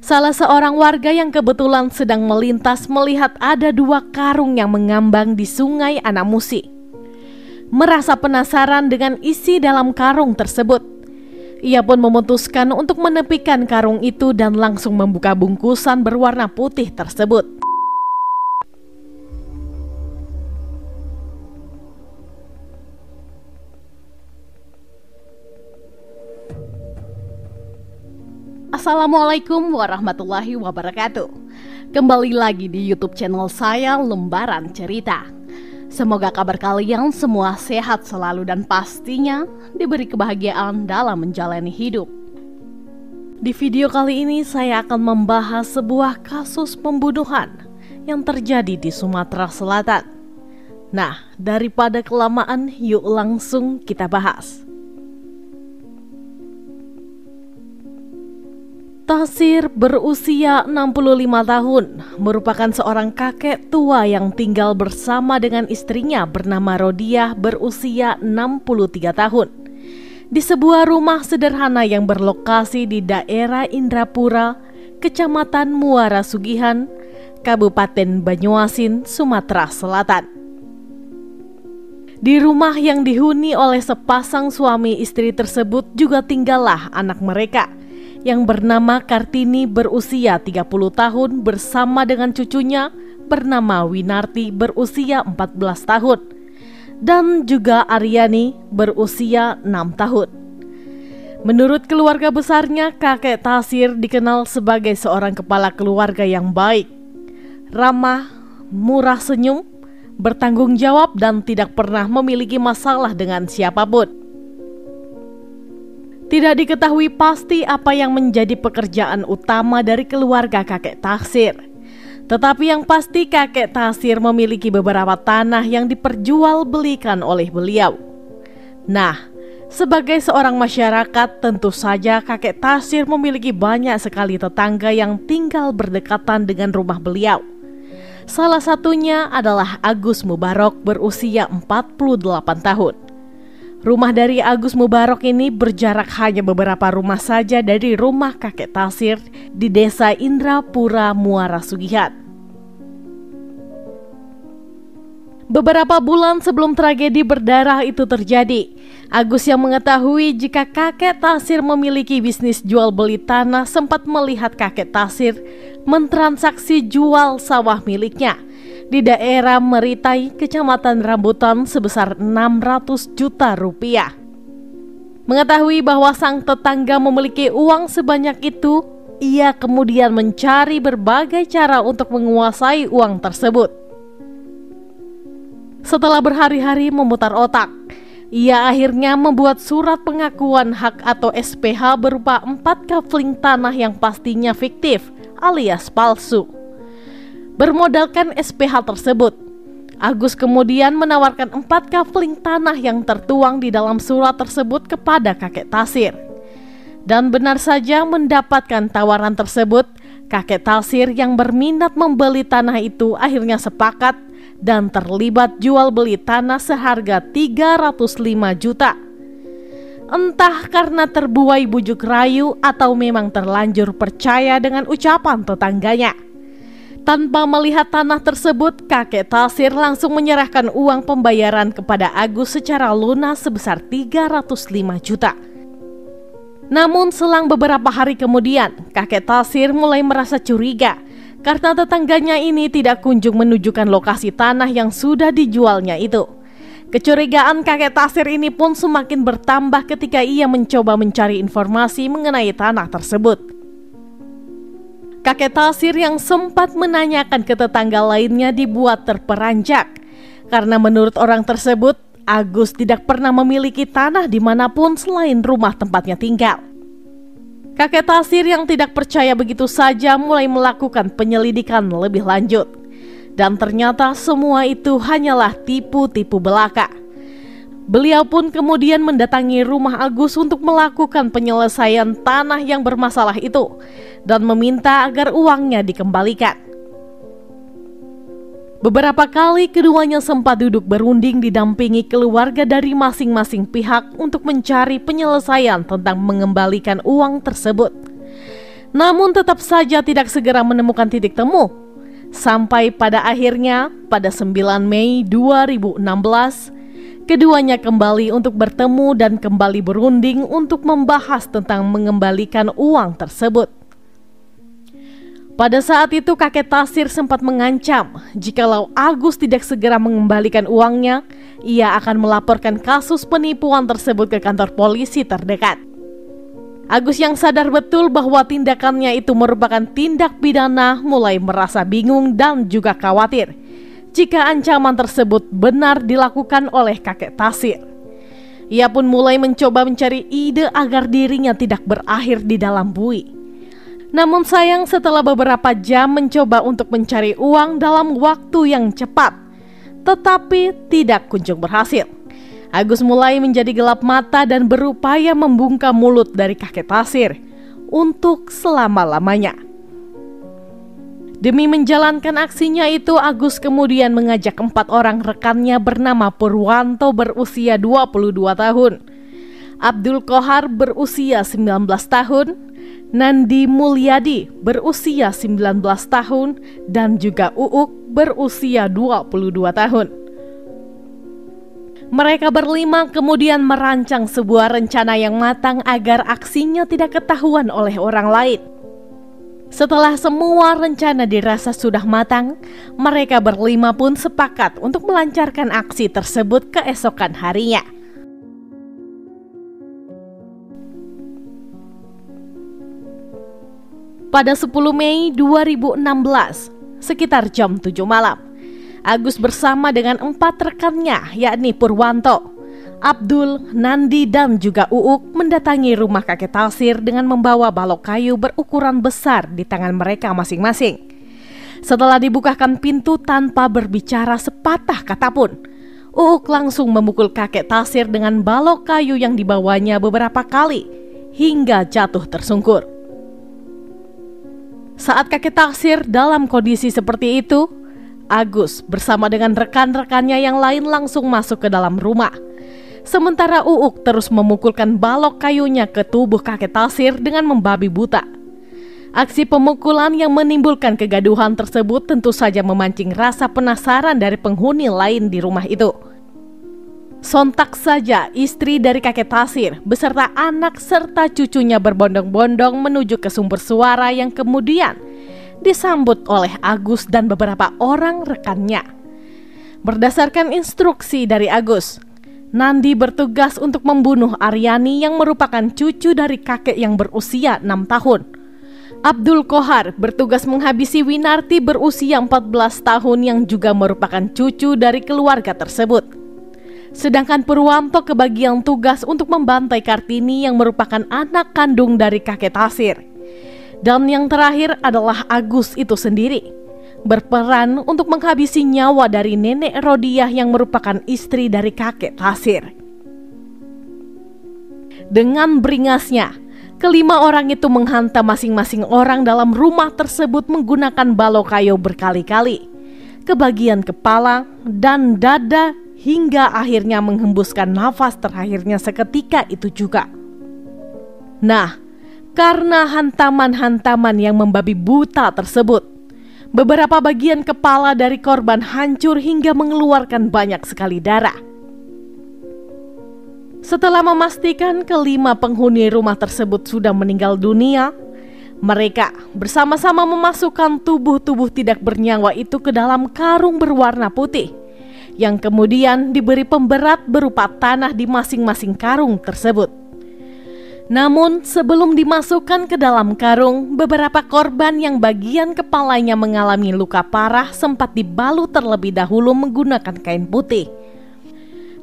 Salah seorang warga yang kebetulan sedang melintas melihat ada 2 karung yang mengambang di Sungai Anak Musi. Merasa penasaran dengan isi dalam karung tersebut. Ia pun memutuskan untuk menepikan karung itu dan langsung membuka bungkusan berwarna putih tersebut. Assalamualaikum warahmatullahi wabarakatuh. Kembali lagi di YouTube channel saya, Lembaran Cerita. Semoga kabar kalian semua sehat selalu dan pastinya diberi kebahagiaan dalam menjalani hidup. Di video kali ini saya akan membahas sebuah kasus pembunuhan yang terjadi di Sumatera Selatan. Nah, daripada kelamaan, yuk langsung kita bahas. Tasir berusia 65 tahun, merupakan seorang kakek tua yang tinggal bersama dengan istrinya bernama Rodiah berusia 63 tahun. Di sebuah rumah sederhana yang berlokasi di daerah Indrapura, Kecamatan Muara Sugihan, Kabupaten Banyuasin, Sumatera Selatan. Di rumah yang dihuni oleh sepasang suami istri tersebut juga tinggallah anak mereka, yang bernama Kartini berusia 30 tahun bersama dengan cucunya bernama Winarti berusia 14 tahun dan juga Aryani berusia 6 tahun. Menurut keluarga besarnya, kakek Tasir dikenal sebagai seorang kepala keluarga yang baik, ramah, murah senyum, bertanggung jawab dan tidak pernah memiliki masalah dengan siapapun. Tidak diketahui pasti apa yang menjadi pekerjaan utama dari keluarga kakek Tasir. Tetapi yang pasti kakek Tasir memiliki beberapa tanah yang diperjualbelikan oleh beliau. Nah, sebagai seorang masyarakat tentu saja kakek Tasir memiliki banyak sekali tetangga yang tinggal berdekatan dengan rumah beliau. Salah satunya adalah Agus Mubarok berusia 48 tahun. Rumah dari Agus Mubarok ini berjarak hanya beberapa rumah saja dari rumah kakek Tasir di desa Indrapura, Muara Sugihan. Beberapa bulan sebelum tragedi berdarah itu terjadi, Agus yang mengetahui jika kakek Tasir memiliki bisnis jual beli tanah sempat melihat kakek Tasir mentransaksi jual sawah miliknya di daerah Meritai, Kecamatan Rambutan sebesar 600 juta rupiah. Mengetahui bahwa sang tetangga memiliki uang sebanyak itu, ia kemudian mencari berbagai cara untuk menguasai uang tersebut. Setelah berhari-hari memutar otak, ia akhirnya membuat surat pengakuan hak atau SPH berupa 4 kafling tanah yang pastinya fiktif alias palsu. Bermodalkan SPH tersebut, Agus kemudian menawarkan 4 kafling tanah yang tertuang di dalam surat tersebut kepada kakek Tasir. Dan benar saja mendapatkan tawaran tersebut, kakek Tasir yang berminat membeli tanah itu akhirnya sepakat dan terlibat jual beli tanah seharga 305 juta. Entah karena terbuai bujuk rayu atau memang terlanjur percaya dengan ucapan tetangganya. Tanpa melihat tanah tersebut, kakek Tasir langsung menyerahkan uang pembayaran kepada Agus secara lunas sebesar 305 juta. Namun selang beberapa hari kemudian, kakek Tasir mulai merasa curiga karena tetangganya ini tidak kunjung menunjukkan lokasi tanah yang sudah dijualnya itu. Kecurigaan kakek Tasir ini pun semakin bertambah ketika ia mencoba mencari informasi mengenai tanah tersebut. Kakek Tasir yang sempat menanyakan ke tetangga lainnya dibuat terperanjak karena menurut orang tersebut, Agus tidak pernah memiliki tanah dimanapun selain rumah tempatnya tinggal. Kakek Tasir yang tidak percaya begitu saja mulai melakukan penyelidikan lebih lanjut. Dan ternyata semua itu hanyalah tipu-tipu belaka. Beliau pun kemudian mendatangi rumah Agus untuk melakukan penyelesaian tanah yang bermasalah itu dan meminta agar uangnya dikembalikan. Beberapa kali keduanya sempat duduk berunding didampingi keluarga dari masing-masing pihak untuk mencari penyelesaian tentang mengembalikan uang tersebut. Namun tetap saja tidak segera menemukan titik temu. Sampai pada akhirnya pada 9 Mei 2016, keduanya kembali untuk bertemu dan kembali berunding untuk membahas tentang mengembalikan uang tersebut. Pada saat itu kakek Tasir sempat mengancam jikalau Agus tidak segera mengembalikan uangnya, ia akan melaporkan kasus penipuan tersebut ke kantor polisi terdekat. Agus yang sadar betul bahwa tindakannya itu merupakan tindak pidana mulai merasa bingung dan juga khawatir jika ancaman tersebut benar dilakukan oleh kakek Tasir. Ia pun mulai mencoba mencari ide agar dirinya tidak berakhir di dalam bui. Namun sayang setelah beberapa jam mencoba untuk mencari uang dalam waktu yang cepat, tetapi tidak kunjung berhasil. Agus mulai menjadi gelap mata dan berupaya membungkam mulut dari kakek Tasir untuk selama-lamanya. Demi menjalankan aksinya itu, Agus kemudian mengajak 4 orang rekannya bernama Purwanto berusia 22 tahun, Abdul Kohar berusia 19 tahun, Nandi Mulyadi berusia 19 tahun, dan juga Uuk berusia 22 tahun. Mereka berlima kemudian merancang sebuah rencana yang matang agar aksinya tidak ketahuan oleh orang lain. Setelah semua rencana dirasa sudah matang, mereka berlima pun sepakat untuk melancarkan aksi tersebut keesokan harinya. Pada 10 Mei 2016, sekitar jam 7 malam, Agus bersama dengan 4 rekannya, yakni Purwanto, Abdul, Nandi, dan juga Uuk mendatangi rumah kakek Tasir dengan membawa balok kayu berukuran besar di tangan mereka masing-masing. Setelah dibukakan pintu tanpa berbicara sepatah kata pun, Uuk langsung memukul kakek Tasir dengan balok kayu yang dibawanya beberapa kali hingga jatuh tersungkur. Saat kakek Tasir dalam kondisi seperti itu, Agus bersama dengan rekan-rekannya yang lain langsung masuk ke dalam rumah. Sementara Uuk terus memukulkan balok kayunya ke tubuh kakek Tasir dengan membabi buta. Aksi pemukulan yang menimbulkan kegaduhan tersebut tentu saja memancing rasa penasaran dari penghuni lain di rumah itu. Sontak saja istri dari kakek Tasir beserta anak serta cucunya berbondong-bondong menuju ke sumber suara yang kemudian disambut oleh Agus dan beberapa orang rekannya. Berdasarkan instruksi dari Agus, Nandi bertugas untuk membunuh Aryani yang merupakan cucu dari kakek yang berusia 6 tahun. Abdul Kohar bertugas menghabisi Winarti berusia 14 tahun yang juga merupakan cucu dari keluarga tersebut. Sedangkan Purwanto kebagian tugas untuk membantai Kartini yang merupakan anak kandung dari kakek Tasir. Dan yang terakhir adalah Agus itu sendiri, berperan untuk menghabisi nyawa dari nenek Rodiah yang merupakan istri dari kakek Tasir. Dengan beringasnya, kelima orang itu menghantam masing-masing orang dalam rumah tersebut menggunakan balok kayu berkali-kali ke bagian kepala dan dada hingga akhirnya menghembuskan nafas terakhirnya seketika itu juga. Nah, karena hantaman-hantaman yang membabi buta tersebut, beberapa bagian kepala dari korban hancur hingga mengeluarkan banyak sekali darah. Setelah memastikan kelima penghuni rumah tersebut sudah meninggal dunia, mereka bersama-sama memasukkan tubuh-tubuh tidak bernyawa itu ke dalam karung berwarna putih yang kemudian diberi pemberat berupa tanah di masing-masing karung tersebut. Namun sebelum dimasukkan ke dalam karung, beberapa korban yang bagian kepalanya mengalami luka parah sempat dibalut terlebih dahulu menggunakan kain putih.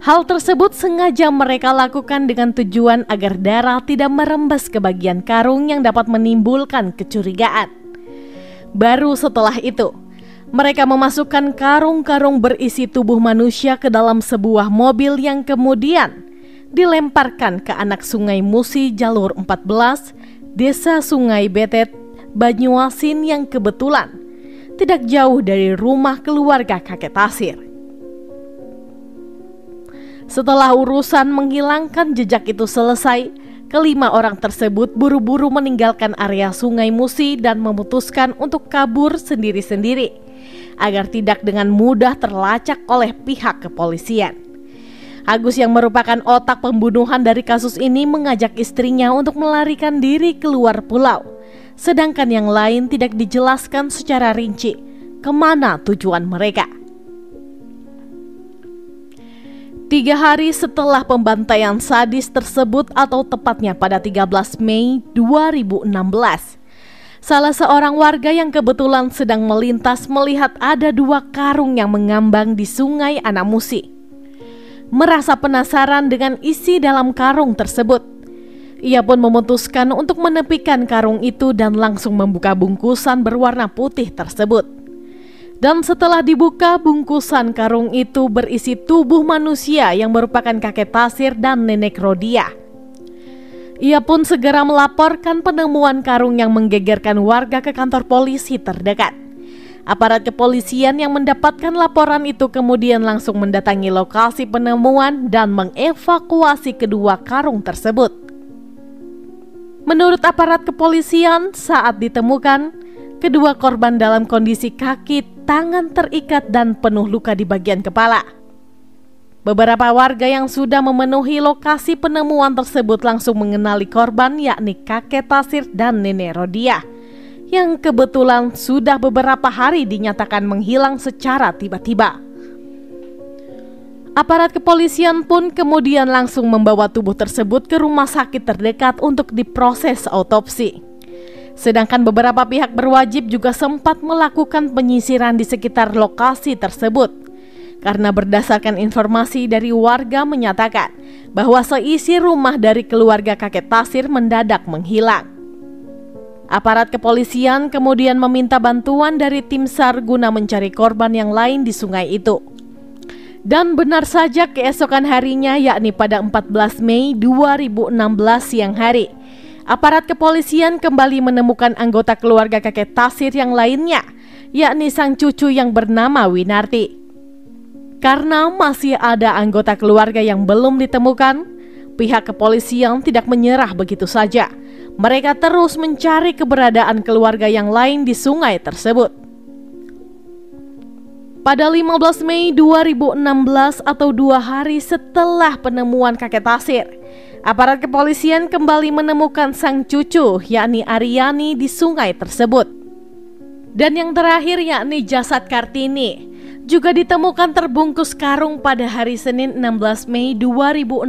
Hal tersebut sengaja mereka lakukan dengan tujuan agar darah tidak merembes ke bagian karung yang dapat menimbulkan kecurigaan. Baru setelah itu, mereka memasukkan karung-karung berisi tubuh manusia ke dalam sebuah mobil yang kemudian dilemparkan ke anak Sungai Musi Jalur 14, Desa Sungai Betet, Banyuasin yang kebetulan tidak jauh dari rumah keluarga kakek Tasir. Setelah urusan menghilangkan jejak itu selesai, kelima orang tersebut buru-buru meninggalkan area Sungai Musi dan memutuskan untuk kabur sendiri-sendiri agar tidak dengan mudah terlacak oleh pihak kepolisian. Agus yang merupakan otak pembunuhan dari kasus ini mengajak istrinya untuk melarikan diri keluar pulau, sedangkan yang lain tidak dijelaskan secara rinci kemana tujuan mereka. 3 hari setelah pembantaian sadis tersebut atau tepatnya pada 13 Mei 2016, salah seorang warga yang kebetulan sedang melintas melihat ada 2 karung yang mengambang di Sungai Anamusi. Merasa penasaran dengan isi dalam karung tersebut. Ia pun memutuskan untuk menepikan karung itu dan langsung membuka bungkusan berwarna putih tersebut. Dan setelah dibuka, bungkusan karung itu berisi tubuh manusia yang merupakan kakek Tasir dan nenek Rodia. Ia pun segera melaporkan penemuan karung yang menggegerkan warga ke kantor polisi terdekat. Aparat kepolisian yang mendapatkan laporan itu kemudian langsung mendatangi lokasi penemuan dan mengevakuasi kedua karung tersebut. Menurut aparat kepolisian, saat ditemukan, kedua korban dalam kondisi kaki, tangan terikat dan penuh luka di bagian kepala. Beberapa warga yang sudah memenuhi lokasi penemuan tersebut langsung mengenali korban, yakni kakek Tasir dan nenek Rodia, yang kebetulan sudah beberapa hari dinyatakan menghilang secara tiba-tiba. Aparat kepolisian pun kemudian langsung membawa tubuh tersebut ke rumah sakit terdekat untuk diproses autopsi. Sedangkan beberapa pihak berwajib juga sempat melakukan penyisiran di sekitar lokasi tersebut. Karena berdasarkan informasi dari warga menyatakan bahwa seisi rumah dari keluarga kakek Tasir mendadak menghilang. Aparat kepolisian kemudian meminta bantuan dari tim SAR guna mencari korban yang lain di sungai itu. Dan benar saja keesokan harinya, yakni pada 14 Mei 2016 siang hari, aparat kepolisian kembali menemukan anggota keluarga kakek Tasir yang lainnya, yakni sang cucu yang bernama Winarti. Karena masih ada anggota keluarga yang belum ditemukan, pihak kepolisian tidak menyerah begitu saja. Mereka terus mencari keberadaan keluarga yang lain di sungai tersebut. Pada 15 Mei 2016 atau 2 hari setelah penemuan kakek Tasir, aparat kepolisian kembali menemukan sang cucu, yakni Aryani, di sungai tersebut. Dan yang terakhir, yakni jasad Kartini, juga ditemukan terbungkus karung pada hari Senin 16 Mei 2016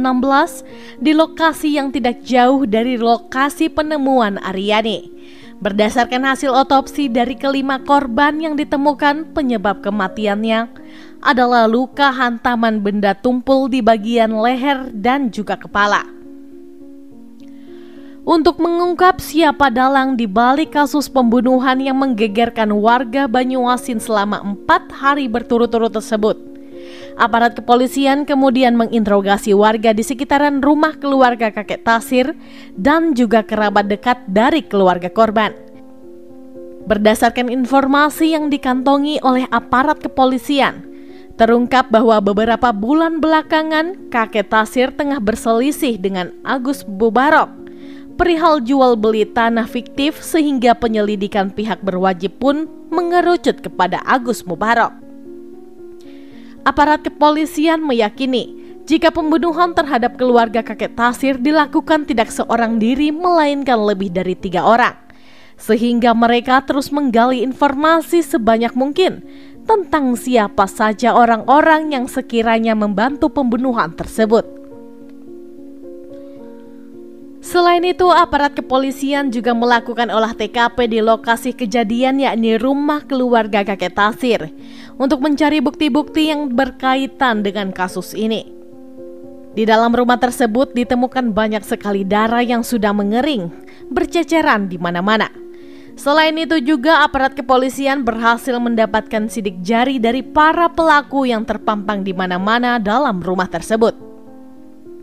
di lokasi yang tidak jauh dari lokasi penemuan Aryani. Berdasarkan hasil otopsi dari kelima korban yang ditemukan, penyebab kematiannya adalah luka hantaman benda tumpul di bagian leher dan juga kepala. Untuk mengungkap siapa dalang di balik kasus pembunuhan yang menggegerkan warga Banyuasin selama 4 hari berturut-turut tersebut, aparat kepolisian kemudian menginterogasi warga di sekitaran rumah keluarga kakek Tasir dan juga kerabat dekat dari keluarga korban. Berdasarkan informasi yang dikantongi oleh aparat kepolisian, terungkap bahwa beberapa bulan belakangan kakek Tasir tengah berselisih dengan Agus Mubarok perihal jual beli tanah fiktif, sehingga penyelidikan pihak berwajib pun mengerucut kepada Agus Mubarok. Aparat kepolisian meyakini jika pembunuhan terhadap keluarga kakek Tasir dilakukan tidak seorang diri melainkan lebih dari 3 orang, sehingga mereka terus menggali informasi sebanyak mungkin tentang siapa saja orang-orang yang sekiranya membantu pembunuhan tersebut. Selain itu, aparat kepolisian juga melakukan olah TKP di lokasi kejadian, yakni rumah keluarga kakek Tasir, untuk mencari bukti-bukti yang berkaitan dengan kasus ini. Di dalam rumah tersebut ditemukan banyak sekali darah yang sudah mengering, berceceran di mana-mana. Selain itu juga aparat kepolisian berhasil mendapatkan sidik jari dari para pelaku yang terpampang di mana-mana dalam rumah tersebut.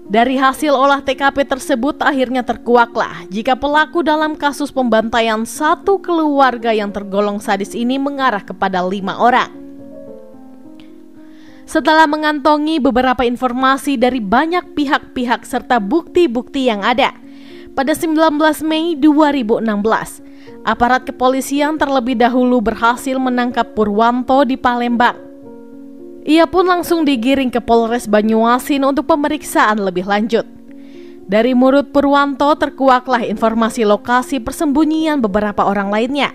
Dari hasil olah TKP tersebut akhirnya terkuaklah jika pelaku dalam kasus pembantaian satu keluarga yang tergolong sadis ini mengarah kepada 5 orang. Setelah mengantongi beberapa informasi dari banyak pihak-pihak serta bukti-bukti yang ada, Pada 19 Mei 2016, aparat kepolisian terlebih dahulu berhasil menangkap Purwanto di Palembang. Ia pun langsung digiring ke Polres Banyuasin untuk pemeriksaan lebih lanjut. Dari mulut Purwanto terkuaklah informasi lokasi persembunyian beberapa orang lainnya.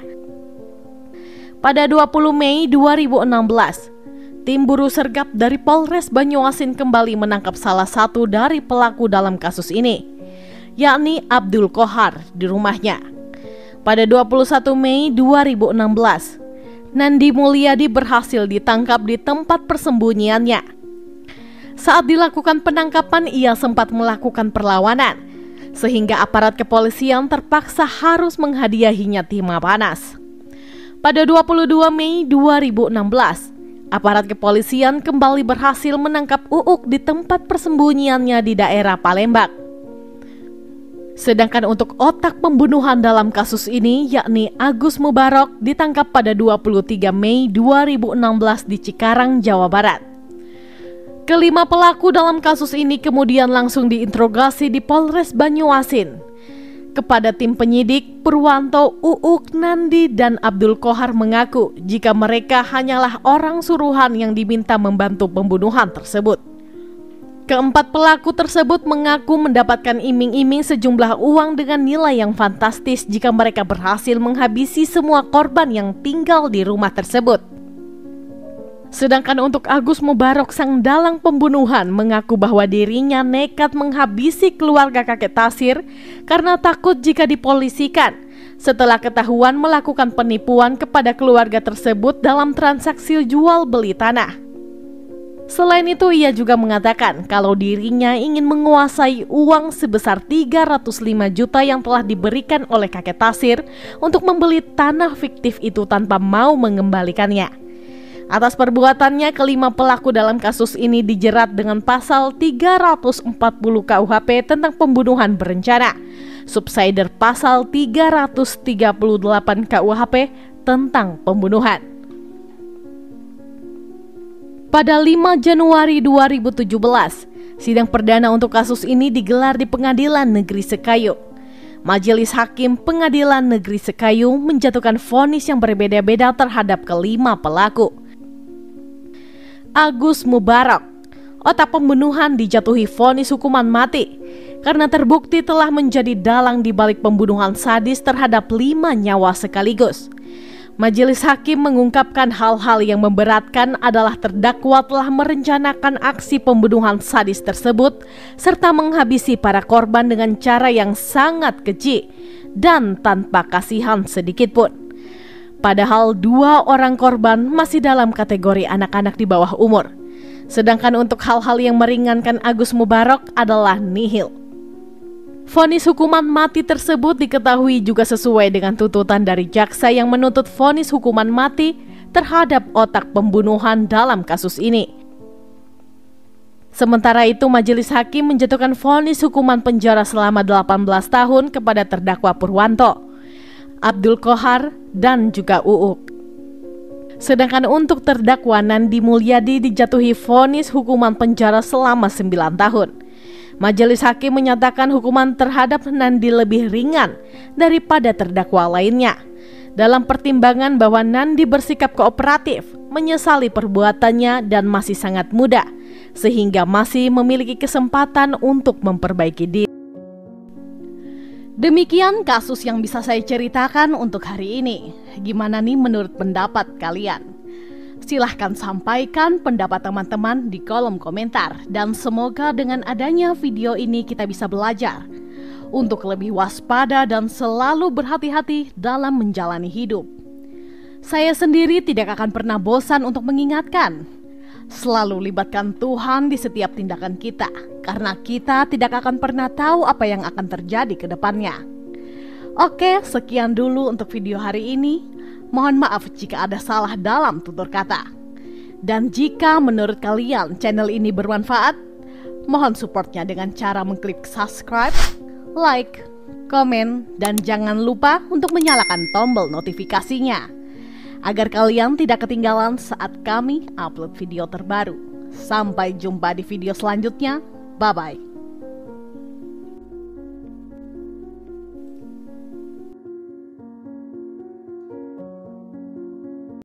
Pada 20 Mei 2016, tim buru sergap dari Polres Banyuasin kembali menangkap salah satu dari pelaku dalam kasus ini, yakni Abdul Qohar di rumahnya. Pada 21 Mei 2016, Nandi Mulyadi berhasil ditangkap di tempat persembunyiannya. Saat dilakukan penangkapan, ia sempat melakukan perlawanan, sehingga aparat kepolisian terpaksa harus menghadiahinya timah panas. Pada 22 Mei 2016, aparat kepolisian kembali berhasil menangkap Uuk di tempat persembunyiannya di daerah Palembang. Sedangkan untuk otak pembunuhan dalam kasus ini, yakni Agus Mubarok, ditangkap pada 23 Mei 2016 di Cikarang, Jawa Barat. Kelima pelaku dalam kasus ini kemudian langsung diinterogasi di Polres Banyuasin. Kepada tim penyidik, Purwanto, Uuk, Nandi, dan Abdul Qohar mengaku jika mereka hanyalah orang suruhan yang diminta membantu pembunuhan tersebut. Keempat pelaku tersebut mengaku mendapatkan iming-iming sejumlah uang dengan nilai yang fantastis jika mereka berhasil menghabisi semua korban yang tinggal di rumah tersebut. Sedangkan untuk Agus Mubarok, sang dalang pembunuhan, mengaku bahwa dirinya nekat menghabisi keluarga kakek Tasir karena takut jika dipolisikan setelah ketahuan melakukan penipuan kepada keluarga tersebut dalam transaksi jual beli tanah. Selain itu, ia juga mengatakan kalau dirinya ingin menguasai uang sebesar 305 juta yang telah diberikan oleh kakek Tasir untuk membeli tanah fiktif itu tanpa mau mengembalikannya. Atas perbuatannya, kelima pelaku dalam kasus ini dijerat dengan pasal 340 KUHP tentang pembunuhan berencana, subsider pasal 338 KUHP tentang pembunuhan. Pada 5 Januari 2017, sidang perdana untuk kasus ini digelar di Pengadilan Negeri Sekayu. Majelis Hakim Pengadilan Negeri Sekayu menjatuhkan vonis yang berbeda-beda terhadap kelima pelaku. Agus Mubarok, otak pembunuhan, dijatuhi vonis hukuman mati karena terbukti telah menjadi dalang di balik pembunuhan sadis terhadap 5 nyawa sekaligus. Majelis Hakim mengungkapkan hal-hal yang memberatkan adalah terdakwa telah merencanakan aksi pembunuhan sadis tersebut serta menghabisi para korban dengan cara yang sangat keji dan tanpa kasihan sedikit pun. Padahal 2 orang korban masih dalam kategori anak-anak di bawah umur. Sedangkan untuk hal-hal yang meringankan Agus Mubarok adalah nihil. Vonis hukuman mati tersebut diketahui juga sesuai dengan tuntutan dari jaksa yang menuntut vonis hukuman mati terhadap otak pembunuhan dalam kasus ini. Sementara itu, Majelis Hakim menjatuhkan vonis hukuman penjara selama 18 tahun kepada terdakwa Purwanto, Abdul Qohar, dan juga Uuk. Sedangkan untuk terdakwa Nandi Mulyadi dijatuhi vonis hukuman penjara selama 9 tahun. Majelis Hakim menyatakan hukuman terhadap Nandi lebih ringan daripada terdakwa lainnya. Dalam pertimbangan bahwa Nandi bersikap kooperatif, menyesali perbuatannya dan masih sangat muda, sehingga masih memiliki kesempatan untuk memperbaiki diri. Demikian kasus yang bisa saya ceritakan untuk hari ini. Gimana nih menurut pendapat kalian? Silahkan sampaikan pendapat teman-teman di kolom komentar. Dan semoga dengan adanya video ini kita bisa belajar untuk lebih waspada dan selalu berhati-hati dalam menjalani hidup. Saya sendiri tidak akan pernah bosan untuk mengingatkan, selalu libatkan Tuhan di setiap tindakan kita, karena kita tidak akan pernah tahu apa yang akan terjadi ke depannya. Oke, sekian dulu untuk video hari ini. Mohon maaf jika ada salah dalam tutur kata. Dan jika menurut kalian channel ini bermanfaat, mohon supportnya dengan cara mengklik subscribe, like, komen, dan jangan lupa untuk menyalakan tombol notifikasinya agar kalian tidak ketinggalan saat kami upload video terbaru. Sampai jumpa di video selanjutnya. Bye-bye.